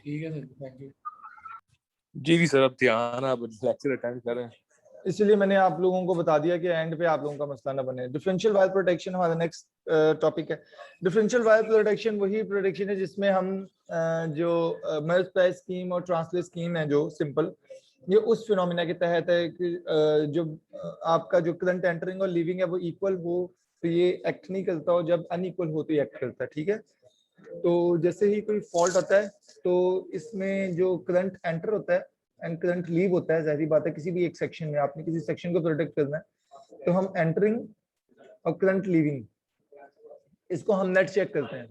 ठीक है sir, thank you. जी सर, अब ध्यान आप लेक्चर अटेंड कर रहे हैं, इसलिए मैंने आप लोगों को बता दिया कि एंड पे आप लोगों का मसला ना बने। डिफरेंशियल वायर प्रोटेक्शन हमारा नेक्स्ट टॉपिक है। डिफरेंशियल वायर प्रोटेक्शन वही प्रोटेक्शन है जिसमें हम जो मल्टीप्लाई स्कीम और ट्रांसलेट स्कीम है जो सिंपल, ये उस फिनोमिना के तहत है कि जो आपका जो करंट एंटरिंग और लीविंग है वो इक्वल हो तो ये एक्ट नहीं करता, और जब अनइक्वल हो तो ये एक्ट करता है। ठीक है, तो जैसे ही कोई फॉल्ट आता है तो इसमें जो करंट एंटर होता है एंड करंट लीव होता है, जाहिर बात है किसी भी एक सेक्शन में आपने किसी सेक्शन को प्रोटेक्ट करना है तो हम एंटरिंग और करंट लीविंग इसको हम नेट चेक करते हैं।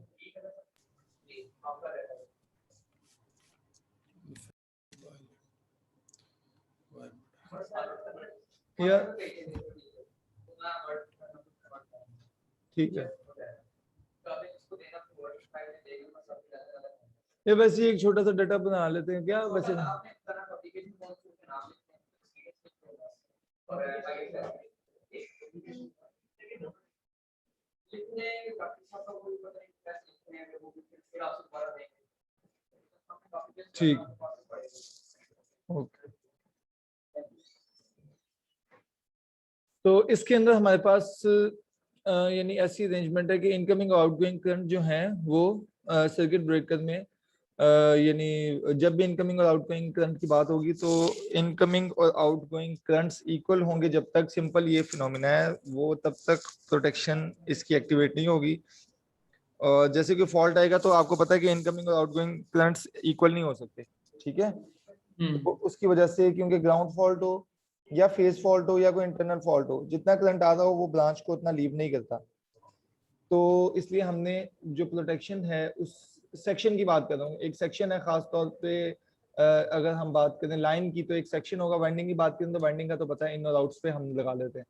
ठीक है, ये वैसे एक छोटा सा डाटा बना लेते हैं क्या वैसे। ठीक, ओके। तो इसके अंदर हमारे पास यानी ऐसी अरेंजमेंट है कि इनकमिंग और आउटगोइंग करंट जो हैं वो सर्किट ब्रेकर में यानी जब भी इनकमिंग और आउटगोइंग करंट की बात होगी तो इनकमिंग और आउटगोइंग करंट्स इक्वल होंगे। जब तक सिंपल ये फिनोमिना है वो तब तक प्रोटेक्शन इसकी एक्टिवेट नहीं होगी। और जैसे कि फॉल्ट आएगा तो आपको पता है कि इनकमिंग और आउटगोइंग करंट्स इक्वल नहीं हो सकते। ठीक है, तो उसकी वजह से क्योंकि ग्राउंड फॉल्ट हो या फेज फॉल्ट हो या कोई इंटरनल फॉल्ट हो, जितना करंट आता हो वो ब्रांच को उतना लीव नहीं करता। तो इसलिए हमने जो प्रोटेक्शन है उस सेक्शन की बात कर रहा हूँ, एक सेक्शन है खास तौर पे अगर हम बात करें लाइन की तो एक सेक्शन होगा, वाइंडिंग की बात करें तो वाइंडिंग का तो पता है इन और आउट्स पे हम लगा लेते हैं,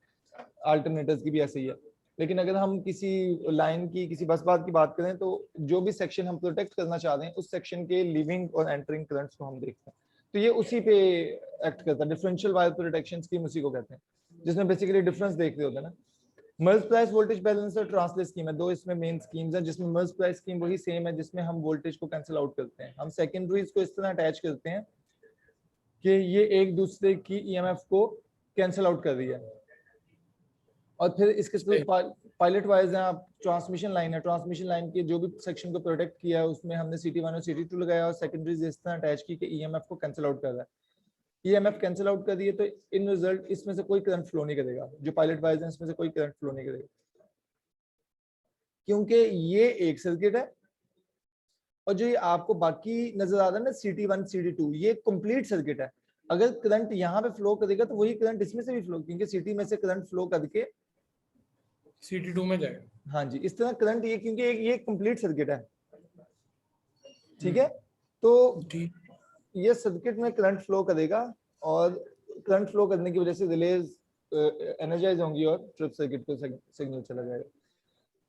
अल्टरनेटर्स की भी ऐसे ही है। लेकिन अगर हम किसी लाइन की किसी बस बात की बात करें तो जो भी सेक्शन हम प्रोटेक्ट करना चाहते हैं उस सेक्शन के लिविंग और एंटरिंग करंट्स को हम देखते हैं, तो ये उसी पे एक्ट करता है। डिफरेंशियल वायर प्रोटेक्शन स्कीम उसी को कहते हैं, जिसमें बेसिकली डिफरेंस देख रहे होते हैं ना। Multiplies voltage balancer translate scheme है, दो इसमें मेन स्कीम्स हैं, जिसमें मल्टीप्लाइज स्कीम वही सेम है जिसमें हम वोल्टेज को कैंसिल आउट करते हैं। हम सेकेंडरीज को इस तरह अटैच करते हैं कि ये एक दूसरे की ईएमएफ को कैंसिल आउट कर रही है, और फिर इसके थ्रू पायलट वाइज हैं। आप ट्रांसमिशन लाइन है, ट्रांसमिशन लाइन के जो भी सेक्शन को प्रोटेक्ट किया है उसमें हमने CT1 और CT2 लगाया और सेकेंडरीज इस तरह अटैच की कि ईएमएफ को कैंसिल आउट कर रहा है। ईएमएफ कैंसिल आउट कर दिए तो इन रिजल्ट इसमें से कोई करंट फ्लो नहीं करेगा, जो पायलट वाइज है इसमें से कोई करंट फ्लो नहीं करेगा, क्योंकि ये एक सर्किट है और जो ये आपको बाकी नजर आ रहा है ना CT1 CT2 ये कंप्लीट सर्किट है। अगर करंट यहाँ पे फ्लो करेगा तो वही करंट इसमें से भी फ्लो, क्योंकि CT में से करंट फ्लो करके CT2 में जाएगा। हाँ जी, इस तरह करंट ये क्योंकि ये कंप्लीट सर्किट है। ठीक है, तो ये सर्किट में करंट फ्लो करेगा और करंट फ्लो करने की वजह से रिलेज एनर्जाइज होंगी और ट्रिप सर्किट को सिग्नल चला जाएगा।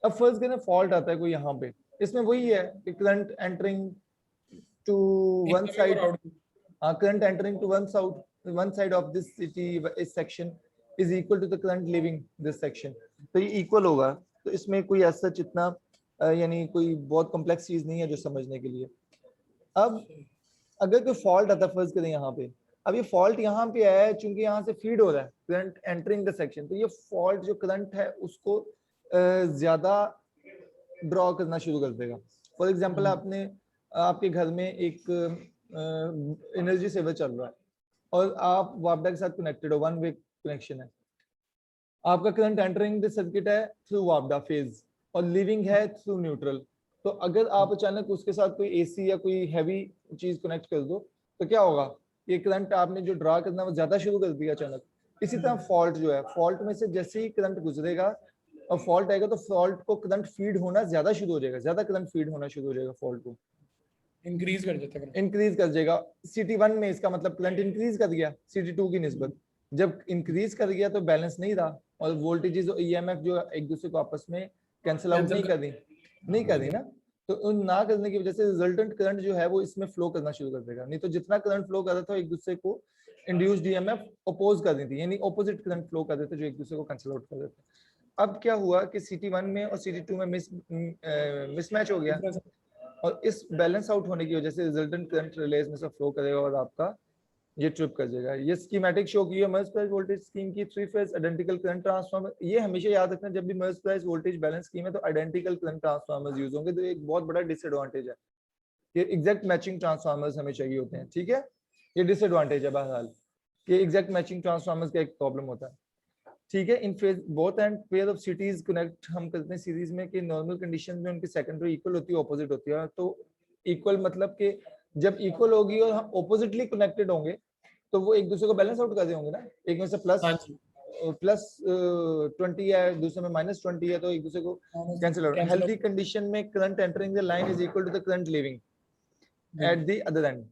अब फर्स्ट करें फॉल्ट आता है कोई यहाँ पे, इसमें वही है कि current entering to one side, current entering to one side of this इस section is equal to the current leaving this section, तो ये इक्वल होगा। तो इसमें कोई ऐसा इतना यानी कोई बहुत कॉम्प्लेक्स चीज नहीं है जो समझने के लिए। अब अगर कोई फॉल्ट आता है फर्स्ट करें यहाँ पे, अब ये फॉल्ट यहाँ पे आया है चूंकि यहाँ से फीड हो रहा है करंट एंटरिंग द सेक्शन, तो ये फॉल्ट जो करंट है उसको ज्यादा ड्रॉ करना शुरू कर देगा। फॉर एग्जांपल आपने आपके घर में एक एनर्जी सेवर चल रहा है और आप वापडा के साथ कनेक्टेड हो, वन वे कनेक्शन है। आपका करंट एंटरिंग द सर्किट है थ्रू वापडा फेज और लीविंग है थ्रू न्यूट्रल। तो अगर आप अचानक उसके साथ कोई एसी या कोई हैवी चीज कनेक्ट कर दो तो क्या होगा, ये करंट आपने जो ड्रा करना वो ज्यादा शुरू कर दिया अचानक। इसी तरह फॉल्ट जो है, फॉल्ट में से जैसे ही करंट गुजरेगा और फॉल्ट आएगा तो फॉल्ट को करंट फीड होना ज्यादा शुरू हो जाएगा, ज्यादा करंट फीड होना शुरू हो जाएगा, फॉल्ट को इंक्रीज कर जाएगा। CT1 में इसका मतलब करंट इंक्रीज कर गया CT2 की निस्बत, जब इंक्रीज कर गया तो बैलेंस नहीं रहा और वोल्टेजेस और ईएमएफ जो एक दूसरे को आपस में कैंसिल आउट नहीं कर दी ना, तो उन ना करने की वजह से रिजल्टेंट करंट जो है वो इसमें फ्लो करना शुरू कर देगा। नहीं तो जितना करंट फ्लो कर रहा था एक दूसरे को इंड्यूस्ड ईएमएफ अपोज कर देती, यानी ऑपोजिट करंट फ्लो कर देते जो एक दूसरे को कैंसिल आउट कर देते। अब क्या हुआ कि CT1 में और CT2 में मिसमैच हो गया, और इस बैलेंस आउट होने की वजह से रिजल्टेंट करंट रिलेज में से फ्लो करेगा और आपका ये ट्रिप कर देगा। ये स्कीमेटिक शो की है मर्ज प्राइस वोल्टेज स्कीम की 3 फेज आइडेंटिकल करंट ट्रांसफार्मर। ये हमेशा याद रखना, जब भी मर्ज प्राइस वोल्टेज बैलेंस स्कीम है तो आइडेंटिकल करंट ट्रांसफार्मर्स यूज होंगे। तो एक बहुत बड़ा डिसएडवांटेज है कि एग्जैक्ट मैचिंग ट्रांसफार्मर्स हमें चाहिए होते हैं, ठीक है। ये डिसएडवांटेज है बहरहाल कि एग्जैक्ट मैचिंग ट्रांसफार्मर्स का एक प्रॉब्लम होता है, ठीक है। In phase both end pair of CTs connect हम करते हैं सीरीज में कि नॉर्मल कंडीशन में उनकी सेकेंडरी इक्वल होती है, ऑपोजिट होती है। तो इक्वल मतलब कि जब इक्वल होगी और हम ऑपोजिटली कनेक्टेड होंगे तो वो एक दूसरे को बैलेंस आउट कर रहे होंगे ना। एक में से प्लस हाँ जी, 20 है, दूसरे में -20 है, तो एक दूसरे को cancel out. Cancel healthy condition में current entering the line is equal to the current leaving at the other end.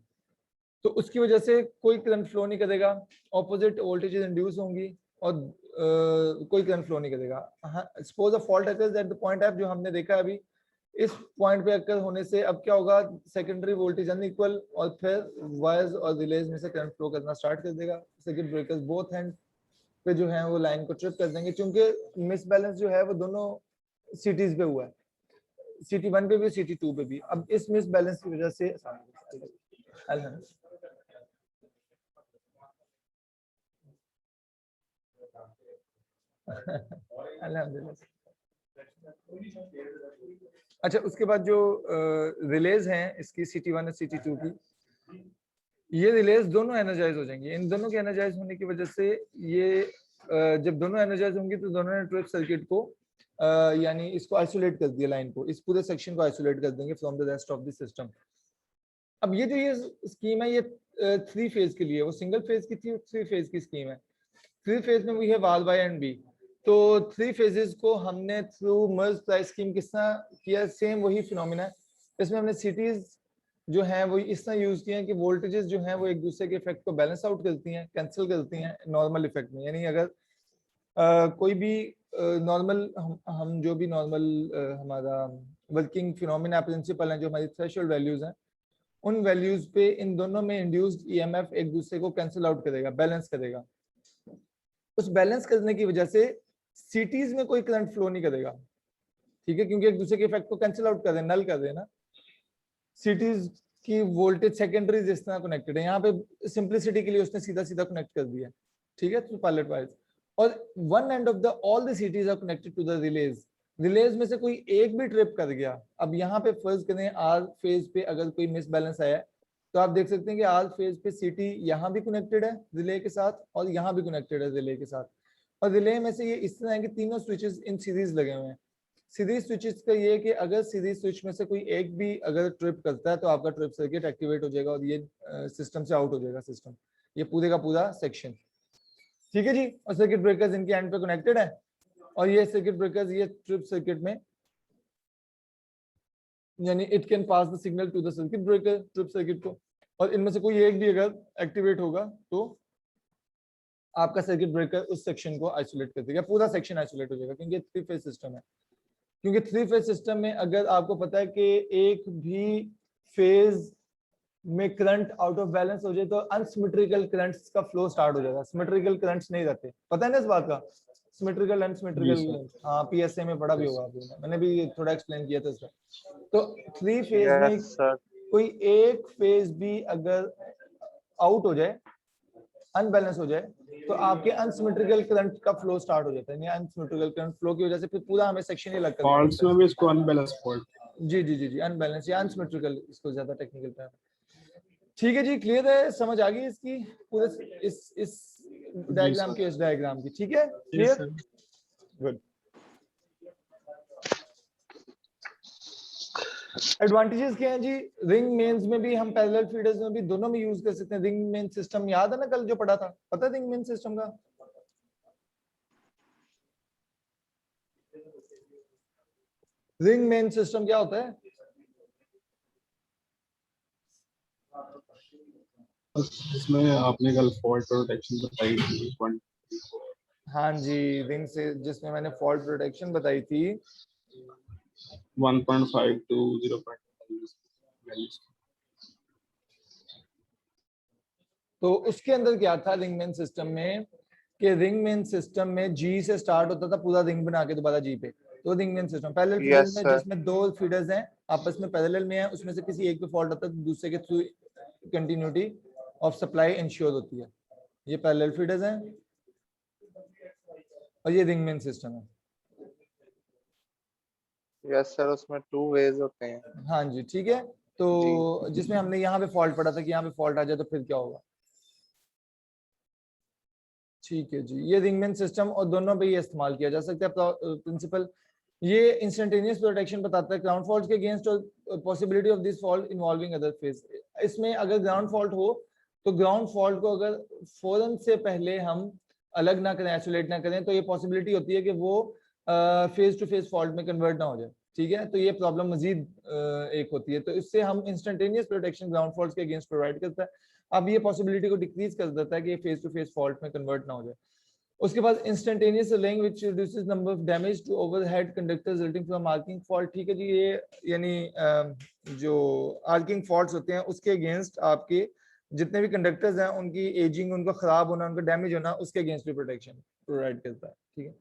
तो उसकी वजह से कोई करंट फ्लो नहीं करेगा, ऑपोजिट वोल्टेजेस इंड्यूस होंगी और कोई करंट फ्लो नहीं करेगा। Suppose a fault occurs at the point F, जो हमने देखा अभी, इस पॉइंट पे अकर होने से अब क्या होगा, सेकेंडरी वोल्टेज अनइक्वल और फिर वायर्स और रिलेज में से करंट फ्लो करना स्टार्ट कर देगा। सर्किट ब्रेकर्स बोथ हैंड पे जो है वो लाइन को ट्रिप कर देंगे, क्योंकि मिसबैलेंस जो है वो दोनों सिटीज पे हुआ है, सिटी 1 पे भी सिटी 2 पे भी। अब इस मिसबैलेंस की वजह से अल्हम्दुलिल्लाह। अच्छा, उसके बाद जो रिलेज हैं इसकी सिटी 1 और सिटी 2 की, ये रिलेज दोनों एनर्जाइज हो जाएंगे। इन दोनों के एनर्जाइज होने की वजह से ये जब दोनों एनर्जाइज होंगी तो दोनों ने ट्रिप सर्किट को यानी इसको आइसोलेट कर दिया, लाइन को, इस पूरे सेक्शन को आइसोलेट कर देंगे from the rest of the system. अब ये जो ये स्कीम है ये 3 फेज के लिए, वो सिंगल फेज की थी, 3 फेज की स्कीम है। 3 फेज में we have R Y and B. तो 3 फेजेस को हमने थ्रू मर्ज प्राइस स्कीम किस तरह किया, सेम वही फिनोमिना है। इसमें हमने सिटीज जो है वो इस तरह यूज किए हैं कि वोल्टेजेस जो हैं वो एक दूसरे के इफेक्ट को बैलेंस आउट करती हैं, कैंसिल करती हैं नॉर्मल इफेक्ट में। यानी अगर कोई भी नॉर्मल हम जो भी नॉर्मल हमारा वर्किंग फिनोमिना प्रिंसिपल है, जो हमारी थ्रेशोल्ड वैल्यूज हैं, उन वैल्यूज पे इन दोनों में इंड्यूस्ड ईएमएफ एक दूसरे को कैंसिल आउट करेगा, बैलेंस करेगा। उस बैलेंस करने की वजह से सिटीज में कोई करंट फ्लो नहीं करेगा, ठीक है, क्योंकि एक दूसरे के इफेक्ट को कैंसिल आउट कर रहे हैं, नल कर रहे हैं ना। सिटीज की वोल्टेज सेकेंडरी जिस तरह कनेक्टेड है, यहाँ पे सिंपलिसिटी के लिए उसने सीधा सीधा कनेक्ट कर दिया, ठीक है, तो पायलट वाइज। और one end of the all the CTs are connected to the relays. Relays में से कोई एक भी ट्रिप कर गया, अब यहाँ पे फर्ज करें आर फेज पे अगर कोई मिसबैलेंस आया तो आप देख सकते हैं कि आर फेज पे सिटी यहाँ भी कनेक्टेड है रिले के साथ और यहाँ भी कनेक्टेड है रिले के साथ। और रिले में से ये इस तरह है कि तीनों स्विचेस इन सीरीज लगे हुए हैं। सीरीज स्विचेस का ये है कि अगर सीरीज स्विच में से कोई एक भी अगर ट्रिप करता है तो आपका ट्रिप सर्किट एक्टिवेट हो जाएगा और ये सिस्टम से आउट हो जाएगा सिस्टम, ये पूरे का पूरा सेक्शन, ठीक है जी। और सर्किट ब्रेकर्स इनके एंड पे कनेक्टेड है और ये सर्किट ब्रेकर्स ये ट्रिप सर्किट में यानी it can pass the signal to the circuit breaker, trip circuit को। और इनमें से कोई एक भी अगर एक्टिवेट होगा तो आपका सर्किट ब्रेकर उस सेक्शन को आइसोलेट कर देगा, पूरा सेक्शन आइसोलेट हो जाएगा, क्योंकि 3 फेज सिस्टम है। क्योंकि 3 फेज सिस्टम में अगर आपको पता है कि एक भी फेज में करंट आउट ऑफ बैलेंस हो जाए तो अनसिमेट्रिकल करंट्स का फ्लो स्टार्ट हो जाएगा, सिमेट्रिकल करंट्स नहीं रहते, पता है ना इस बात का, सिमेट्रिकल अनसिमेट्रिकल। हाँ, पीएसए में पढ़ा भी होगा आपने, मैंने भी थोड़ा एक्सप्लेन किया था इसका। तो 3 फेज में कोई एक फेज भी अगर आउट हो जाए, अनबैलेंस हो जाए, तो आपके अनसिमेट्रिकल करंट का फ्लो स्टार्ट हो जाता है। अनसिमेट्रिकल करंट फ्लो की वजह से फिर पूरा हमें सेक्शन ही लगता है। फॉल्ट्स में भी इसको अनबैलेंस फॉल्ट, जी जी जी जी, अनबैलेंस या अनसिमेट्रिकल, इसको ज्यादा टेक्निकल पे। ठीक है जी, क्लियर है, समझ आ गई इसकी पूरे इस डायग्राम की, इस डायग्राम की, ठीक है, क्लियर, गुड। एडवांटेजेस क्या हैं जी, रिंग मेंस में भी हम पैरेलल फीडर्स में भी दोनों में यूज कर सकते हैं। रिंग मेन सिस्टम याद है ना, कल जो पढ़ा था, पता है रिंग मेन सिस्टम का? रिंग मेन सिस्टम क्या होता है? इसमें आपने कल फॉल्ट प्रोटेक्शन बताई थी। हाँ जी, रिंग से जिसमें मैंने फॉल्ट प्रोटेक्शन बताई थी 1.5 to 0.5। तो उसके अंदर क्या था रिंग मेन सिस्टम में, कि रिंग मेन सिस्टम में जी से स्टार्ट होता था पूरा रिंग बना के दोबारा जी पे, तो रिंगमेन सिस्टम पैरेलल Yes, फीडर्स में sir. जिसमें दो फीडर्स हैं आपस में पैरेलल में है, उसमें से किसी एक पे फॉल्ट आता है तो दूसरे के through continuity of supply ensure होती है। ये पैरेलल फीडर्स हैं और ये रिंगमेन सिस्टम है। यस सर, उसमें 2 वेज होते हैं। हाँ जी ठीक है। तो जिसमें हमने यहाँ पे फॉल्ट पढ़ा था कि यहाँ पे फॉल्ट आ जाए तो फिर क्या होगा। ठीक है जी, ये रिंगमेन सिस्टम और दोनों पे ये इस्तेमाल किया जा सकता है प्रिंसिपल। ये इंस्टेंटेनियस प्रोटेक्शन बताता है ग्राउंड फॉल्ट के अगेंस्ट और possibility of this fault involving other phase. इसमें अगर ग्राउंड फॉल्ट हो तो ग्राउंड फॉल्ट को अगर फौरन से पहले हम अलग ना करें, आइसोलेट ना करें, तो ये पॉसिबिलिटी होती है कि वो फेज टू फेज फॉल्ट में कन्वर्ट ना हो जाए। ठीक है, तो ये प्रॉब्लम मजीद एक होती है। तो इससे हम इंस्टेंटेनियस प्रोटेक्शन ग्राउंड फॉल्ट के अगेंस्ट प्रोवाइड करता है। अब ये पॉसिबिलिटी को डिक्रीज कर देता है कि फेज टू फेज फॉल्ट में कन्वर्ट ना हो जाए। उसके बाद instantaneous relaying which reduces number of damage to overhead conductors resulting from arcing fault. ठीक है जी, ये यानी जो आर्किंग फॉल्ट्स होते हैं उसके अगेंस्ट आपके जितने भी कंडक्टर्स हैं उनकी एजिंग, उनका खराब होना, उनका डैमेज होना, उसके अगेंस्ट भी प्रोटेक्शन प्रोवाइड करता है। ठीक है,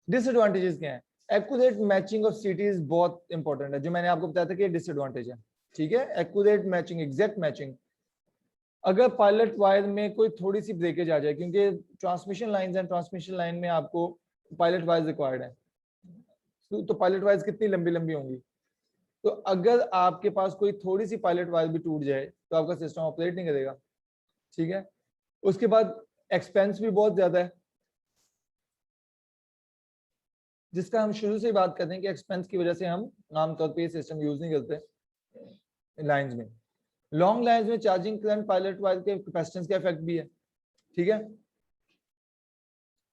डिसएडवांटेजेस क्या है। एक्यूरेट मैचिंग ऑफ सीटीज बहुत इंपॉर्टेंट है, जो मैंने आपको बताया था कि डिसएडवांटेज है। ठीक है, एक्यूरेट मैचिंग, एग्जैक्ट मैचिंग। अगर पायलट वायर में कोई थोड़ी सी ब्रेकेज आ जाए, क्योंकि ट्रांसमिशन लाइंस हैं, ट्रांसमिशन लाइन में आपको पायलट वायर रिक्वायर्ड है, तो पायलट वायर्स कितनी लंबी लंबी होंगी, तो अगर आपके पास कोई थोड़ी सी पायलट वायर भी टूट जाए तो आपका सिस्टम ऑपरेट नहीं करेगा। ठीक है, उसके बाद एक्सपेंस भी बहुत ज्यादा है, जिसका हम शुरू से ही बात करते हैं कि एक्सपेंस की वजह से हम आमतौर पर ये सिस्टम यूज नहीं करते लाइंस में। लॉन्ग लाइंस में चार्जिंग करंट पायलट वायर के कैपेसिटेंस का इफेक्ट भी है। ठीक है,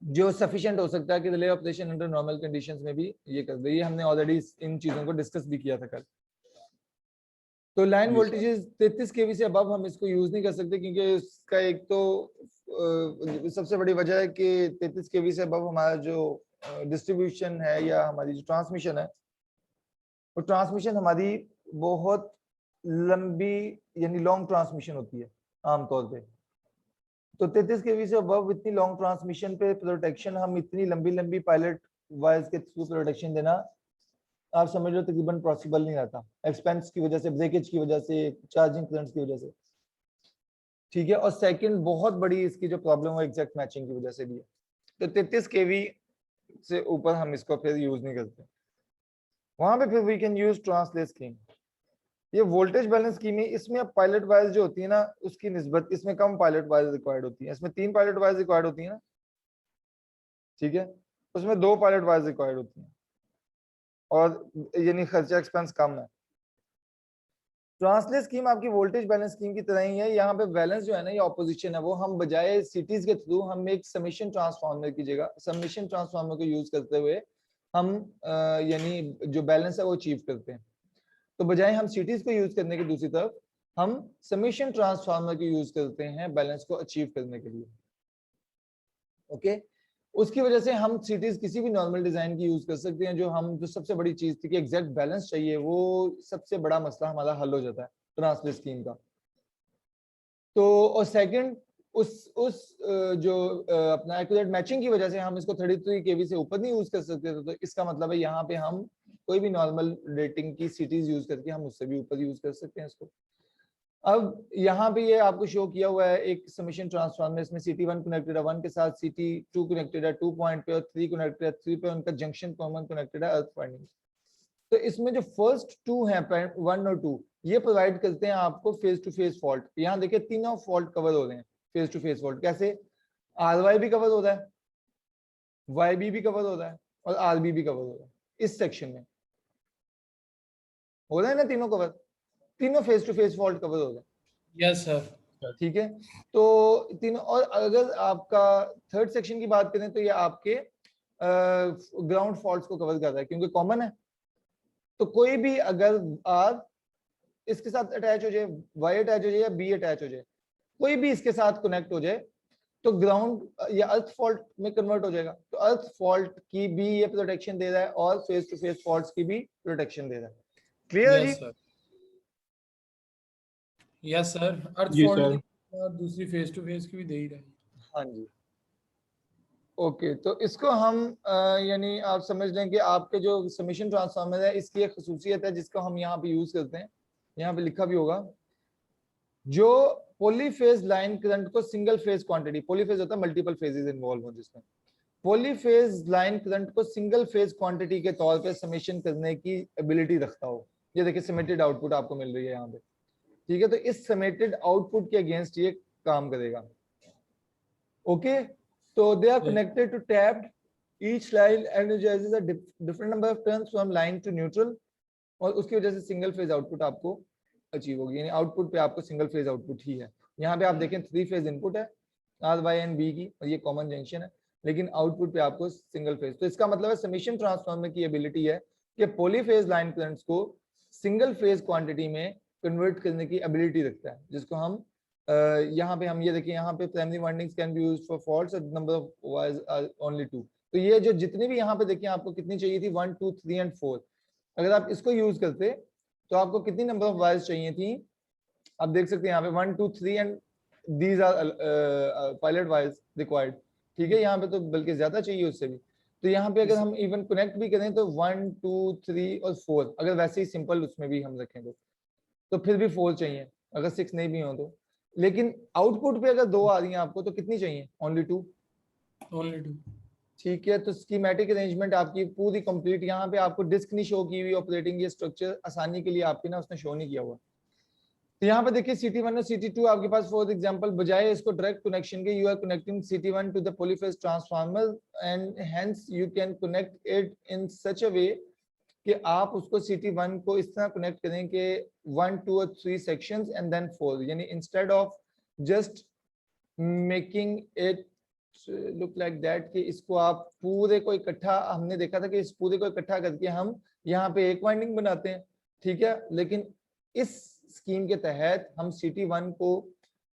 जो सफिशिएंट हो सकता है कि relay operation under normal conditions में भी ये कर दे। ये हमने ऑलरेडी इन चीजों को डिस्कस भी किया था कल। तो लाइन जी, वोल्टेजेस 33 केवी से अबव हम इसको यूज नहीं कर सकते, क्योंकि इसका एक तो सबसे बड़ी वजह है कि 33 केवी से अबव हमारा जो डिस्ट्रीब्यूशन है या हमारी जो ट्रांसमिशन है, वो ट्रांसमिशन हमारी बहुत लंबी यानी लॉन्ग ट्रांसमिशन होती है आमतौर पे। तो 33 केवी से अबव इतनी लॉन्ग ट्रांसमिशन पे प्रोटेक्शन, हम इतनी लंबी लंबी पायलट वायर्स के थ्रू प्रोटेक्शन देना आप समझ लो तकरीबन पॉसिबल नहीं रहता, एक्सपेंस की वजह से, ब्रेकेज की वजह से, चार्जिंग करंट्स की वजह से। ठीक है, और सेकंड बहुत बड़ी इसकी जो प्रॉब्लम है एग्जैक्ट मैचिंग की वजह से भी है। तो 33 केवी से ऊपर हम इसको फिर यूज नहीं करते। वहां पे फिर we can use translate scheme. ये वोल्टेज बैलेंस स्कीम है, इसमें अब पायलट वायर्स जो होती है ना उसकी निस्बत इसमें कम पायलट वायर्स रिक्वायर्ड होती है। इसमें 3 पायलट वायर्स रिक्वायर्ड होती है ना, ठीक है, उसमें 2 पायलट वायर्स रिक्वायर्ड होती हैं और यानी खर्चा एक्सपेंस कम है। ट्रांसलेट स्कीम आपकी वोल्टेज बैलेंस स्कीम की तरह ही है। यहाँ पे बैलेंस जो है ना, ये ऑपोजिशन है, वो हम बजाय सिटीज के थ्रू हम एक समेशन ट्रांसफार्मर की जगह समेशन ट्रांसफार्मर को यूज करते हुए हम यानी जो बैलेंस है वो अचीव करते हैं। तो बजाय हम सिटीज को यूज करने की दूसरी तरफ हम समेशन ट्रांसफार्मर को यूज करते हैं बैलेंस को अचीव करने के लिए। ओके, उसकी वजह से हम सिटीज किसी भी नॉर्मल डिजाइन की यूज कर सकते हैं। जो सबसे बड़ी चीज थी कि एग्जैक्ट बैलेंस चाहिए, वो सबसे बड़ा मसला हमारा हल हो जाता है ट्रांसलेट स्कीम का। तो और सेकंड उस जो अपना एक्यूरेट मैचिंग की वजह से हम इसको 33 केवी से ऊपर नहीं यूज कर सकते थे। तो इसका मतलब है यहाँ पे हम कोई भी नॉर्मल रेटिंग की सिटीज यूज करके हम उससे भी ऊपर यूज कर सकते हैं इसको। अब यहाँ पे ये आपको शो किया हुआ है एक समेशन ट्रांसफार्मर, इसमें CT1 कनेक्टेड है 1 के साथ, CT2 कनेक्टेड है 2 पॉइंट पे और 3 कनेक्टेड है 3 पे, उनका जंक्शन कॉमन कनेक्टेड है अर्थ वाइंडिंग। तो इसमें जो फर्स्ट 2 हैं 1 और 2 ये प्रोवाइड करते हैं आपको फेज टू फेज फॉल्ट। यहाँ देखिए तीनों फॉल्ट कवर हो रहे हैं फेज टू फेज फॉल्ट। कैसे? RY भी कवर हो रहा है, YB भी कवर हो रहा है और RB भी कवर हो रहा है। इस सेक्शन में हो रहा है ना तीनों कवर, तीनों phase to phase fault cover हो रहा है। Yes sir. ठीक है, तो तीनों। और अगर आपका थर्ड सेक्शन की बात करें तो ये आपके ग्राउंड फॉल्ट्स को कवर कर रहा है, क्योंकि कॉमन है। तो कोई भी अगर R इसके साथ अटैच हो जाए, Y अटैच हो जाए या B अटैच हो जाए, कोई भी इसके साथ कनेक्ट हो जाए तो ग्राउंड या अर्थ फॉल्ट में कन्वर्ट हो जाएगा। तो अर्थ फॉल्ट की भी ये प्रोटेक्शन दे रहा है और फेस टू फेस फॉल्ट्स की भी प्रोटेक्शन दे रहा है। क्लियर है जी? Yes sir. Yes sir, earth जी फॉल्ट सर। की और दूसरी फेस टू फेस की भी दे ही रहे हैं। हाँ जी। ओके तो इसको हम यानी आप समझ लें कि आपके जो समेशन ट्रांसफार्मर है इसकी एक खसूसियत है जिसको हम यहाँ पे यूज करते हैं, यहाँ पे लिखा भी होगा, जो पॉलीफेज लाइन करंट को सिंगल फेज क्वांटिटी, पॉलीफेज होता है मल्टीपल फेजेस इन्वॉल्व हो जिसमें, पॉलीफेज लाइन करंट को सिंगल फेज क्वांटिटी के तौर पे समेशन करने की एबिलिटी रखता हो। ये देखिए समेटेड आउटपुट आपको मिल रही है यहाँ पे, ठीक है। तो इस समेटेड आउटपुट के अगेंस्ट ये काम करेगा। ओके तो they are connected to tapped, each line energises a different number of turns from line to neutral, और उसकी वजह से सिंगल फेज आउटपुट आपको अचीव होगी, यानी आउटपुट पे आपको सिंगल फेज आउटपुट ही है। यहाँ पे आप देखें 3 फेज इनपुट है आर वाई एंड बी की, और ये कॉमन जंक्शन है, लेकिन आउटपुट पे आपको सिंगल फेज। तो इसका मतलब है समेशन ट्रांसफार्मर की एबिलिटी है कि पॉलीफेज लाइन करंट्स को सिंगल फेज क्वांटिटी में कन्वर्ट करने की एबिलिटी रखता है, जिसको हम यहाँ पे हम ये देखिए, यहाँ पे primary windings can be used for faults, number of wires are only 2। तो ये जो जितनी भी यहाँ पे देखिए आपको कितनी चाहिए थी 1 2 3 एंड 4, अगर आप इसको यूज करते तो आपको कितनी नंबर ऑफ वायर्स चाहिए थी, आप देख सकते हैं यहाँ पे 1 2 3 and these are pilot wires required, ठीक है। यहाँ पे तो बल्कि ज्यादा चाहिए उससे भी। तो यहाँ पे अगर हम इवन कनेक्ट भी करें तो 1 2 3 और 4, अगर वैसे ही सिंपल उसमें भी हम रखें तो फिर भी 4 चाहिए अगर 6 नहीं भी हो तो। लेकिन आउटपुट पे अगर 2 आ रही हैं आपको तो कितनी चाहिए, ओनली 2, ठीक है। तो स्कीमेटिक अरेंजमेंट आपकी पूरी कंप्लीट, यहाँ पे आपको डिस्क नहीं शो की हुई ऑपरेटिंग, ये स्ट्रक्चर आसानी के लिए आपके ना उसने शो नहीं किया हुआ। तो यहाँ पे देखिए CT1 और CT2 आपके पास फॉर एग्जांपल, बजाय इसको डायरेक्ट कनेक्शन के, you are connecting CT1 to the polyphase transformer and hence you can connect it in such a way कि आप उसको CT1 को इस तरह कनेक्ट करें कि 1 2 और 3 सेक्शंस एंड देन 4, यानी instead of just making it look like that कि इसको आप पूरे को इकट्ठा, हमने देखा था कि इस पूरे को इकट्ठा करके हम यहाँ पे एक वाइंडिंग बनाते हैं, ठीक है। लेकिन इस स्कीम के तहत हम CT1 को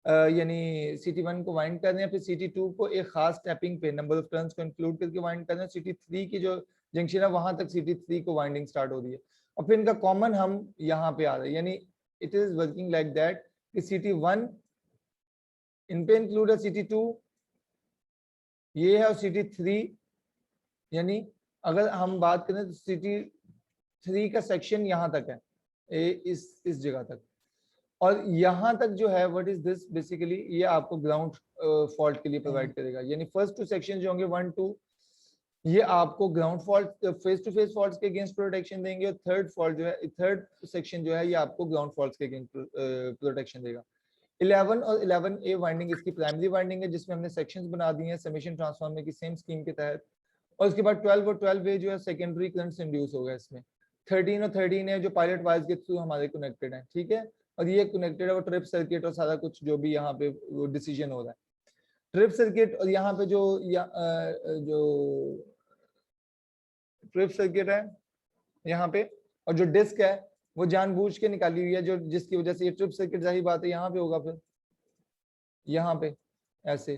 यानी CT1 को वाइंड कर रहे हैं, फिर CT2 को एक खास टैपिंग पे नंबर ऑफ टर्न्स को इंक्लूड करके वाइंड कर रहे हैं, CT3 की जो जंक्शन है वहां तक CT3 को वाइंडिंग स्टार्ट हो रही है, और फिर इनका कॉमन हम यहाँ पे आ रहे हैं, यानी it is working like that कि CT1 इन पे इंक्लूड है, CT2 ये है, और CT3 यानी अगर हम बात करें तो CT3 का सेक्शन यहाँ तक है, इस जगह तक, और यहाँ तक जो है व्हाट इज दिस बेसिकली, ये आपको ग्राउंड फॉल्ट के लिए प्रोवाइड करेगा, यानी फर्स्ट 2 सेक्शन जो होंगे 1 2 ये आपको ground fault phase to phase faults के अगेंस्ट प्रोटेक्शन देंगे, और थर्ड फॉल्ट जो है, थर्ड सेक्शन जो है ये आपको ग्राउंड फॉल्ट्स के अगेंस्ट प्रोटेक्शन देगा। 11 और 11A वाइंडिंग इसकी प्राइमरी वाइंडिंग है जिसमें हमने सेक्शंस बना दिए हैं समेशन ट्रांसफार्मर की सेम स्कीम के तहत, और उसके बाद 12 और 12A जो है सेकेंडरी करंट्स इंड्यूस होगा इसमें। 13 और 13A जो पायलट वायर्स के थ्रू हमारे कनेक्टेड है, ठीक है, और ये कनेक्टेड है वो ट्रिप सर्किट और सारा कुछ जो भी यहाँ पे डिसीजन हो रहा है ट्रिप सर्किट, और यहाँ पे जो ट्रिप सर्किट है यहाँ पे, और जो डिस्क है वो जानबूझ के निकाली हुई है, जो जिसकी वजह से ये ट्रिप सर्किट जाहिर बात है यहाँ पे होगा, फिर यहाँ पे ऐसे,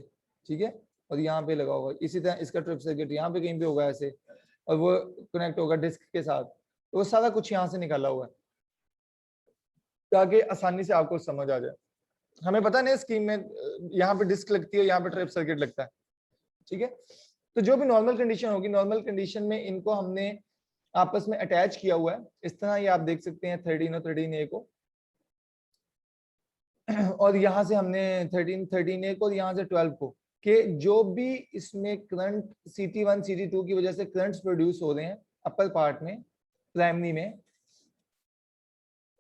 ठीक है, और यहाँ पे लगा होगा, इसी तरह इसका ट्रिप सर्किट यहाँ पे कहीं पे होगा ऐसे, और वो कनेक्ट होगा डिस्क के साथ, तो वो सारा कुछ यहाँ से निकाला हुआ है ताकि आसानी से आपको समझ आ जाए। हमें पता नहीं स्कीम में यहाँ पे डिस्क लगती है, यहाँ पे ट्रिप सर्किट लगता है, ठीक है। तो जो भी नॉर्मल कंडीशन होगी, नॉर्मल कंडीशन में इनको हमने आपस में अटैच किया हुआ है इस तरह, ये आप देख सकते हैं 13 और 13A को, और यहाँ से हमने 13A को, और यहाँ से 12 को, कि जो भी इसमें करंट CT1 CT2 की वजह से करंट्स प्रोड्यूस हो रहे हैं अपर पार्ट में प्राइमरी में,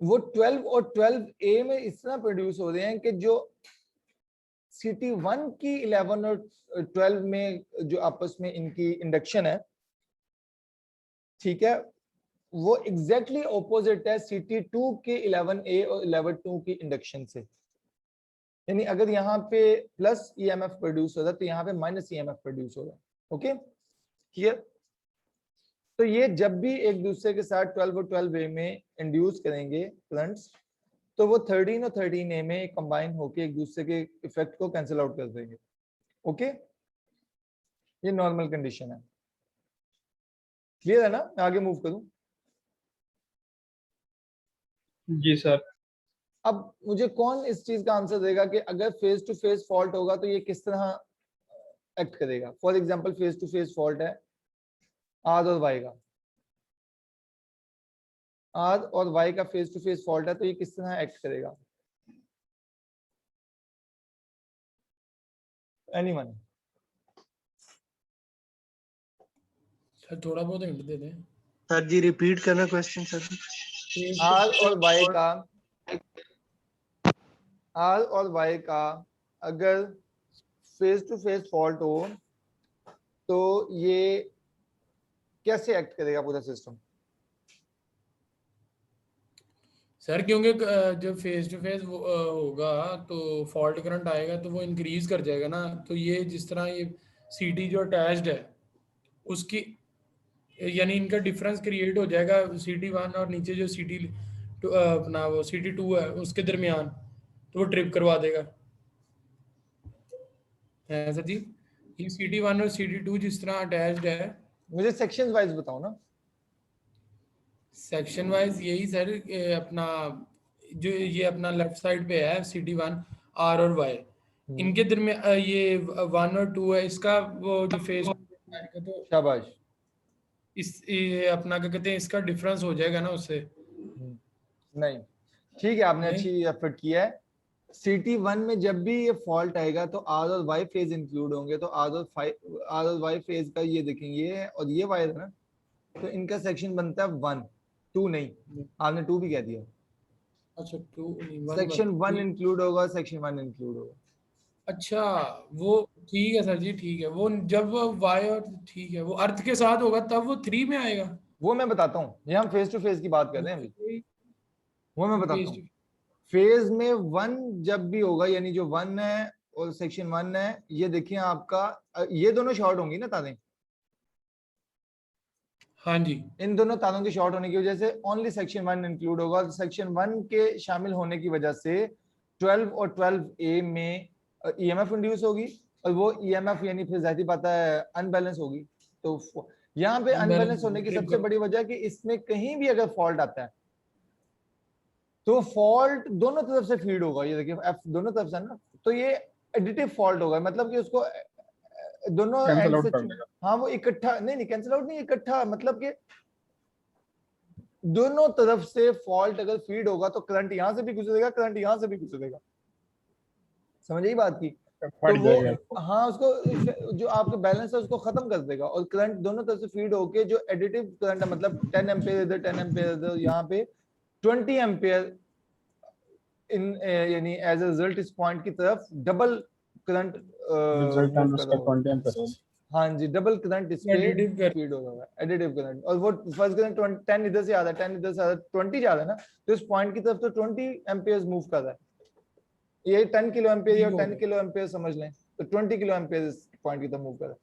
वो 12 और 12A में इस तरह प्रोड्यूस हो रहे हैं कि जो CT1 की 11 और 12 में जो आपस में इनकी इंडक्शन है, ठीक है, वो एग्जैक्टली ऑपोजिट है CT2 के 11A और 11-2 की इंडक्शन से, यानी अगर यहाँ पे प्लस EMF प्रोड्यूस हो रहा है तो यहाँ पे माइनस EMF प्रोड्यूस हो रहा है। Okay clear. तो ये जब भी एक दूसरे के साथ 12 और 12A में इंड्यूस करेंगे करंट्स, तो वो 13 और 13A में कंबाइन होके एक दूसरे के इफेक्ट को कैंसिल आउट कर देंगे। ओके ये नॉर्मल कंडीशन है, क्लियर है ना। मैं आगे मूव करूं। जी सर। अब मुझे कौन इस चीज का आंसर देगा कि अगर फेस टू फेस फॉल्ट होगा तो ये किस तरह एक्ट करेगा। For example phase to phase fault है आर और वाई का, आर और वाई का फेस टू फेस फॉल्ट है, तो ये किस तरह एक्ट करेगा? एनीवन? सर थोड़ा बहुत हिंट दे दें। सर जी रिपीट करना क्वेश्चन सर। आर और वाई का, आर और वाई का अगर फेस टू फेस फॉल्ट हो तो ये कैसे एक्ट करेगा पूरा सिस्टम? सर क्योंकि जब फेस टू फेस होगा तो फॉल्ट करंट आएगा तो वो इंक्रीज कर जाएगा ना, तो ये जिस तरह ये सीटी जो अटैच्ड है उसकी, यानी इनका डिफरेंस क्रिएट हो जाएगा CT1 और नीचे जो अपना वो CT2 है उसके दरमियान, तो वो ट्रिप करवा देगा है सर जी। ये CT1 और CT2 जिस तरह अटैच्ड है, मुझे सेक्शन वाइज बताओ ना। सेक्शन वाइज यही सर अपना जो ये अपना लेफ्ट साइड पे है CT1 R और Y, इनके दरमियान ये 1 और 2 है, इसका वो जो फेस तो शाबाश। ये अपना क्या कहते हैं, इसका डिफरेंस हो जाएगा ना उससे। नहीं, ठीक है, आपने नहीं? अच्छी एफर्ट किया है। CT1 में जब भी ये फॉल्ट आएगा तो आर और वाई फेज इंक्लूड होंगे, तो आर और वाई फेज का ये देखेंगे, ये है और ये वाई है ना, तो इनका सेक्शन बनता है 1, 2 नहीं, आपने 2 भी कह दिया। अच्छा 2 सेक्शन 1 इंक्लूड होगा, सेक्शन 1 इंक्लूड होगा। अच्छा वो ठीक है सर जी, ठीक है, वो जब वो Y और ठीक है वो अर्थ के साथ होगा तब वो 3 में आएगा। वो मैं बताता हूँ, ये हम फेस टू फेस की बात कर रहे हैं अभी, वो मैं बताता फेस हूँ। टू फेज में 1 जब भी होगा, यानी जो 1 है और सेक्शन 1 है, ये देखिए आपका ये दोनों शॉर्ट होंगी ना तारें, हाँ जी, इन दोनों तारों के शॉर्ट होने की वजह से ओनली सेक्शन 1 इंक्लूड होगा। सेक्शन 1 के शामिल होने की वजह से 12 और 12A में EMF इंड्यूस होगी, और वो EMF यानी फिर जाहिर बात है अनबैलेंस होगी। तो यहाँ पे अनबैलेंस होने की सबसे बड़ी वजह कि इसमें कहीं भी अगर फॉल्ट आता है तो फॉल्ट दोनों तरफ से फीड होगा। ये देखिए F दोनों तरफ से ना, तो ये एडिटिव फॉल्ट होगा, मतलब कि उसको दोनों कैंसिल एंड आउट से, कर देगा। हाँ वो इकट्ठा नहीं कैंसिल आउट नहीं, इकट्ठा मतलब कि दोनों तरफ से फॉल्ट अगर फीड होगा तो करंट यहां से भी गुजरेगा, करंट यहां से भी गुजरेगा। समझ आई बात की? तो वो हाँ उसको जो आपका बैलेंस है उसको खत्म कर देगा, और करंट दोनों तरफ से फीड होके जो एडिटिव करंट है, मतलब 10 एम्पियर इधर 10 एम्पियर इधर, यहाँ पे 20 एम्पियर इन यानी एज अ रिजल्ट इस पॉइंट की तरफ डबल करंट रिजल्ट मूव उसका कर रहा 20 एम्पीयर होगा। हाँ जी, डबल करंट इस पे एडिटिव कर फीड होगा, एडिटिव करंट। और वो फर्स्ट करंट 10 इधर से आ रहा है, 10 इधर से आ रहा है, 20 जा रहा है ना, तो इस पॉइंट की तरफ तो 20 एम्पियर्स मूव कर रहा है। ये 10 किलो एम्पियर या 10 किलो एम्पियर समझ लें, तो 20 किलो एम्पियर इस पॉइंट की तरफ मूव कर रहा है।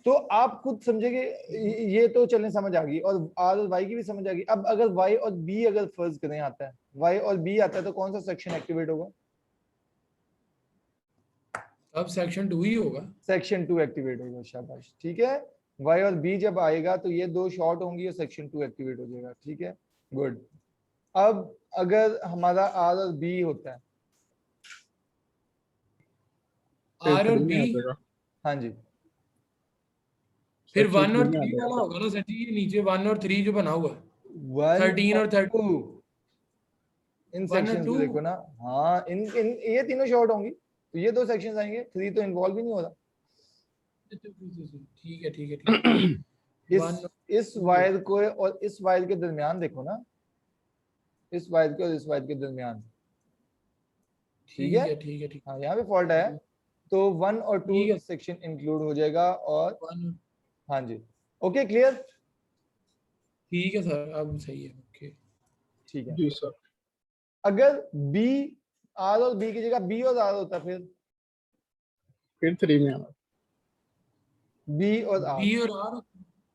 तो आप खुद समझेंगे, ये तो चलने समझ आ गई, और आर और वाई की भी समझ आ गई। अब अगर वाई और बी अगर फर्ज करें आता है, वाई और बी आता है, तो कौन सा सेक्शन एक्टिवेट होगा? अब सेक्शन 2 ही होगा। सेक्शन 2 एक्टिवेट होगा, शाबाश, ठीक है। वाई और बी जब आएगा तो ये दो शॉर्ट होंगी और सेक्शन 2 एक्टिवेट हो जाएगा, ठीक है, गुड। अब अगर हमारा आर और बी होता है, R और B, हाँ जी, फिर 1 और 3 वाला होगा ना सर जी, ये नीचे 1 और 3 जो बना हुआ है, 1 13 और 32 इन 1 और सेक्शंस 2 को देखो ना, हाँ इन ये तीनों शॉर्ट होंगी, तो ये दो सेक्शंस आएंगे, 3 तो इन्वॉल्व ही नहीं हो रहा। ठीक है ठीक है ठीक है। इस वायर को और इस वायर के दरमियान देखो ना, इस वायर के और इस वायर के दरमियान, ठीक है, ठीक है ठीक हाँ यहाँ पे फॉल्ट है, तो 1 और 2 सेक्शन इंक्लूड हो जाएगा, और हाँ जी, ओके क्लियर, ठीक है सर, अब सही है, ओके ठीक है जी सर। अगर बी, आर और बी की जगह बी और आर होता, फिर 3 में आना। बी और आर, बी और आर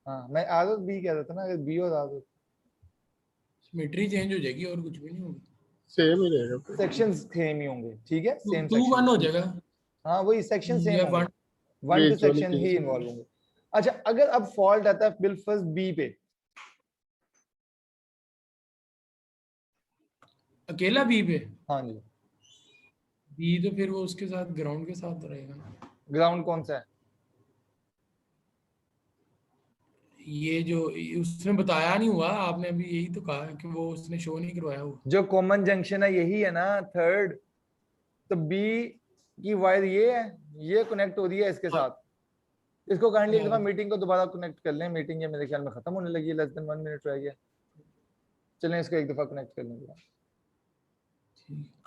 हाँ मैं आर और बी कह रहा था ना, अगर बी और आर होता सिमेट्री चेंज हो जाएगी और कुछ भी नहीं होगा, सेम ही रहेगा। सेक्शंस सेम ही होंगे, ठीक है, सेम 2 1 हो जाएगा, हाँ वही सेक्शन सेम या होंगे, 1 1 टू सेक्शन ही इन्वॉल्व होंगे। अच्छा अगर अब फॉल्ट आता है बिल फर्स्ट बी पे, अकेला बी पे, हाँ जी, बी तो फिर वो उसके साथ ग्राउंड के साथ रहेगा। ग्राउंड कौन सा है? ये जो उसने बताया नहीं हुआ, आपने अभी यही तो कहा कि वो उसने शो नहीं करवाया वो। जो कॉमन जंक्शन है यही है ना थर्ड, तो बी की वायर ये है, ये कनेक्ट हो रही है इसके साथ। इसको काइंडली एक दफा मीटिंग को दोबारा कनेक्ट कर लें, मीटिंग ये मेरे ख्याल में खत्म होने लगी है, लेस देन 1 मिनट रह गया। चलें इसको एक दफा कनेक्ट कर लेंगे। ठीक।